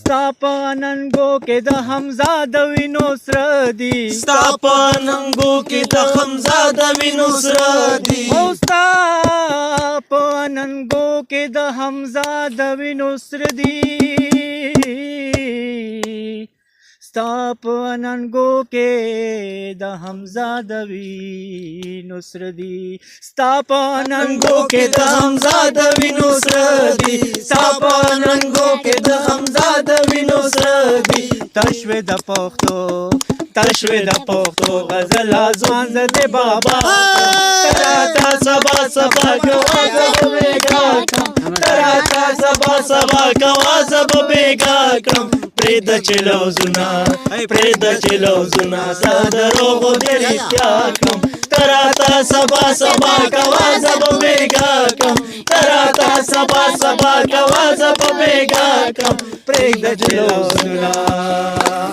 ستا په ننګو کې د حمزه د وینو سره دي ستا په ننګو کې د حمزه د وینو سره دي او ستا په ننګو کې د حمزه د وینو سره دي ستا په ننګو کې د حمزه د وینو سره دي ستا په ننګو کې د حمزه د وینو سره دي ستا په ننګو کې د حمزه د وینو سره دي تشوي د پښتو غزل ځوان زده بابا تراتا سبا سبا کوازه بیگا کم تراتا سبا سبا کوازه بیگا کم پرید چلو زنا سادروغو درستیا کم تراتا سبا سبا کوازه بیگا کم تراتا سبا سبا کوازه بیگا کم پرید چلو زنا